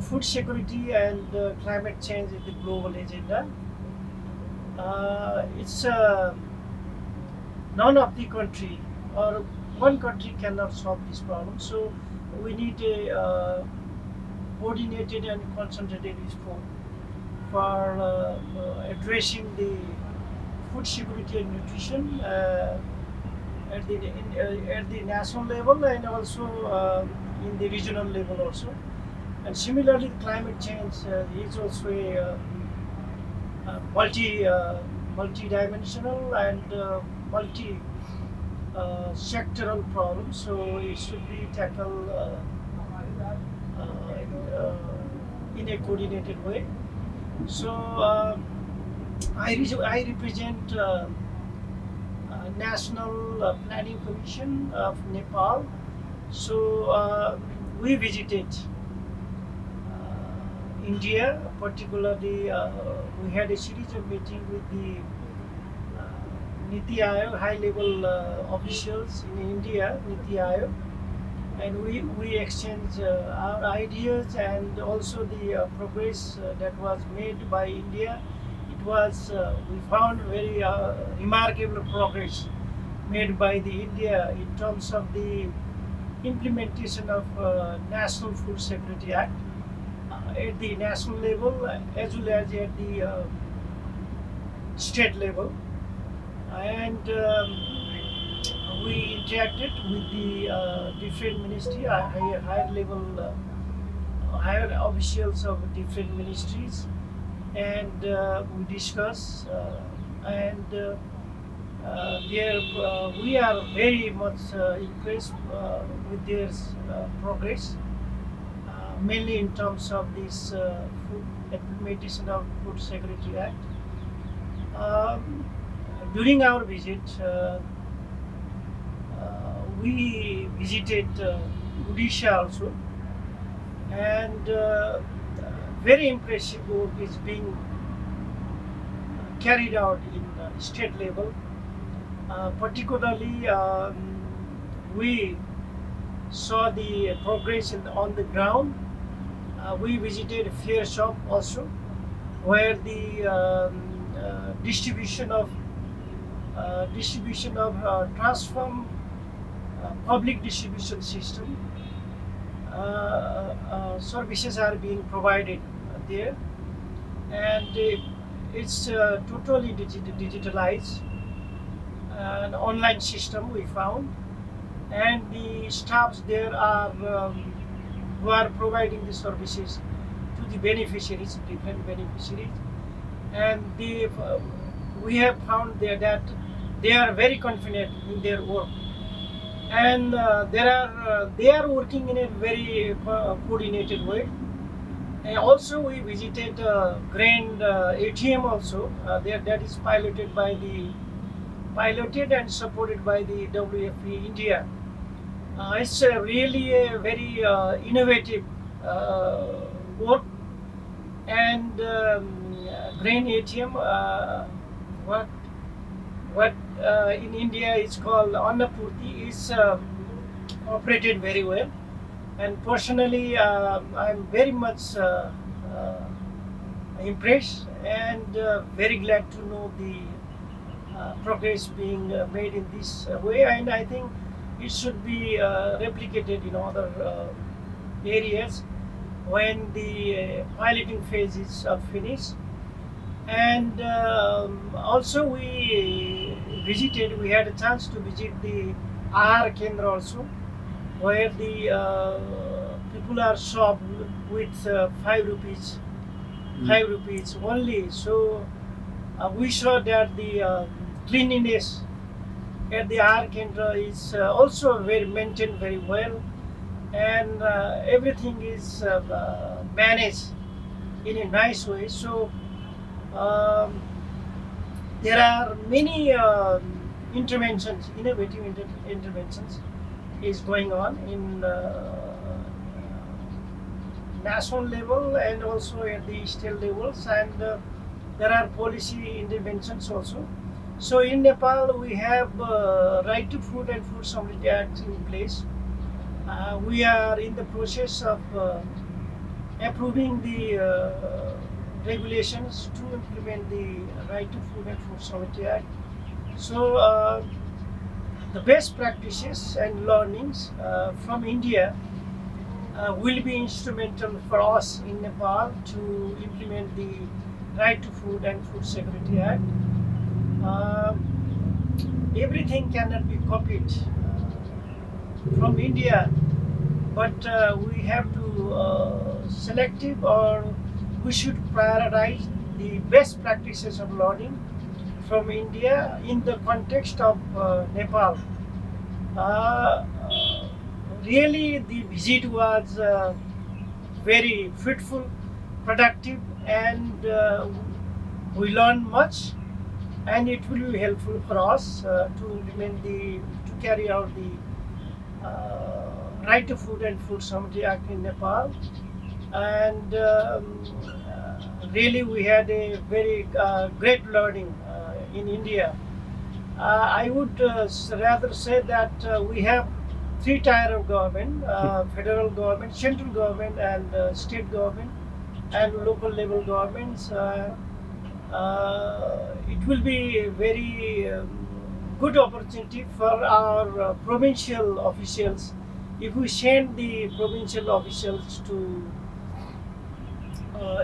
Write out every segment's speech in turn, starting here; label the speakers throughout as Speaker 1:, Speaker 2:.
Speaker 1: Food security and climate change is the global agenda. It's none of the country or one country cannot solve this problem. So we need a coordinated and concentrated response for addressing the food security and nutrition at the national level and also in the regional level also. And similarly, climate change is also a multi-dimensional and multi sectoral problem. So it should be tackled in a coordinated way. So I represent National Planning Commission of Nepal. So we visited India, particularly we had a series of meetings with the Niti Aayog, high-level officials in India, Niti Aayog, and we exchanged our ideas and also the progress that was made by India. It was we found very remarkable progress made by the India in terms of the implementation of National Food Security Act at the national level as well as at the state level, and we interacted with the different ministry, higher level, higher officials of different ministries, and we discuss and we are very much impressed with their progress, mainly in terms of this food implementation of Food Security Act. During our visit, we visited Odisha also, and very impressive work is being carried out in state level. Particularly, we saw the progress on the ground. We visited a fair shop also, where the distribution of transform public distribution system services are being provided there, and it's totally digitalized, an online system we found, and the staffs there are who are providing the services to the beneficiaries, different beneficiaries, and we have found there that they are very confident in their work, and they are working in a very coordinated way. And also we visited Grand ATM also that is piloted and supported by the WFP India. It's really a very innovative work, and Grain ATM, what in India is called Annapurti, is operated very well. And personally, I'm very much impressed and very glad to know the progress being made in this way. And I think it should be replicated in other areas when the piloting phase is finished. And also we had a chance to visit the Ahar Kendra also, where the people are served with 5 rupees, 5 rupees only. So we saw that the cleanliness at the Ahar Kendra is also very maintained very well, and everything is managed in a nice way. So there are many interventions, innovative interventions is going on in national level and also at the state levels, and there are policy interventions also. So in Nepal we have right to food and food sovereignty acts in place. We are in the process of approving the regulations to implement the Right to Food and Food Sovereignty Act. So the best practices and learnings from India will be instrumental for us in Nepal to implement the Right to Food and Food Security Act. Uh, Everything cannot be copied from India, but we have to selective, or we should prioritize the best practices of learning from India in the context of Nepal. Uh, Really, the visit was very fruitful, productive, and we learned much. And it will be helpful for us to implement to carry out the Right to Food and Food Sovereignty Act in Nepal. And really, we had a very great learning in India. I would rather say that we have three tier of government: federal government, central government, and state government, and local level governments. It will be a very good opportunity for our provincial officials if we send the provincial officials to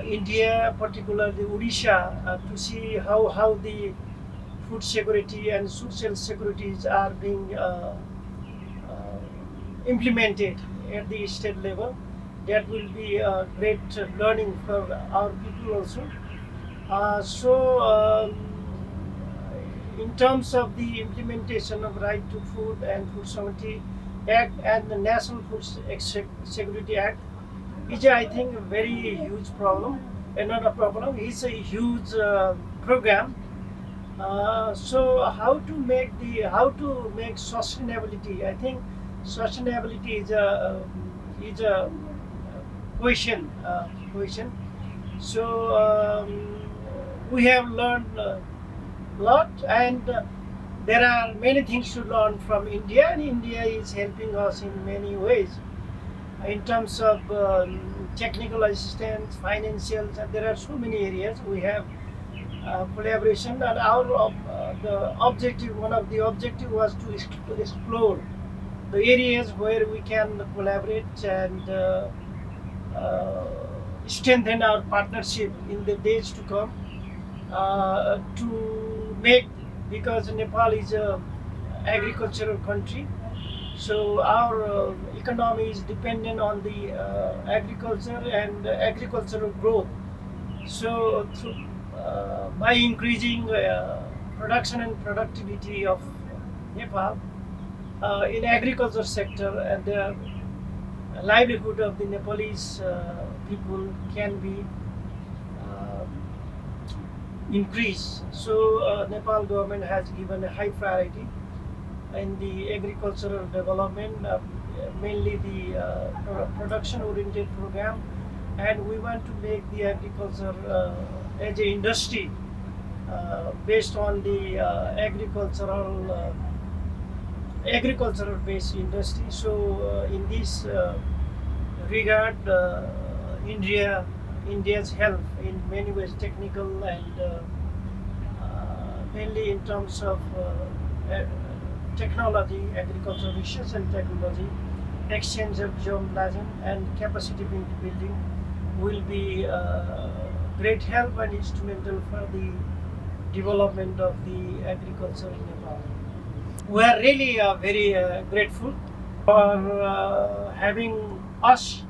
Speaker 1: India, particularly Odisha, to see how the food security and social securities are being implemented at the state level. That will be a great learning for our people also. In terms of the implementation of Right to Food and Food Sovereignty Act and the National Food Security Act is, I think, a very huge problem. And not a problem, it's a huge program. So how to make sustainability? I think sustainability is a question. So we have learned a lot, and there are many things to learn from India, and India is helping us in many ways in terms of technical assistance, financials, and there are so many areas we have collaboration. And one of the objective was to explore the areas where we can collaborate and strengthen our partnership in the days to come to make, because Nepal is a agricultural country, so our economy is dependent on the agriculture and agricultural growth. So by increasing production and productivity of Nepal in agriculture sector, and the livelihood of the Nepalese people can be increased. So Nepal government has given a high priority in the agricultural development, mainly the production-oriented program, and we want to make the agriculture as an industry based on the agricultural based industry. So in this regard, India's help in many ways, technical and mainly in terms of technology, agricultural research and technology, exchange of germplasm and capacity building will be great help and instrumental for the development of the agriculture in Nepal. We are really very grateful for having us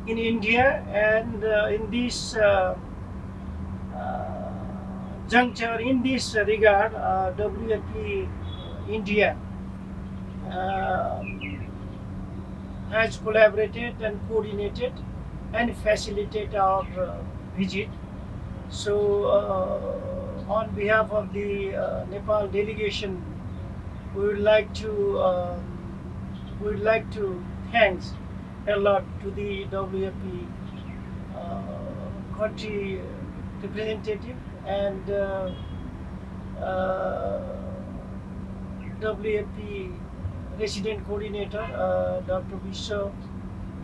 Speaker 1: in India, and in this juncture, in this regard, WFP India uh, has collaborated and coordinated and facilitated our visit. So, on behalf of the Nepal delegation, we would like to thanks a lot to the WFP country representative and WFP resident coordinator, Dr. Vishwa,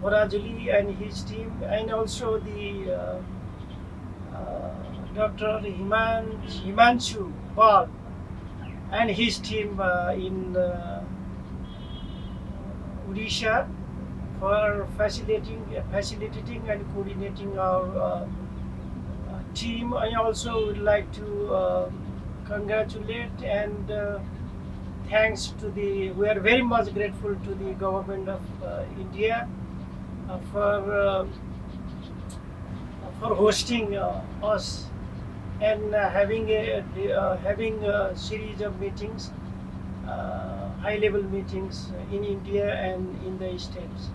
Speaker 1: Borajuli and his team, and also the Dr. Himanshu Bal and his team in Odisha for facilitating and coordinating our team. I also would like to congratulate and thanks to the. We are very much grateful to the government of India for hosting us and having a series of meetings, high level meetings in India and in the states.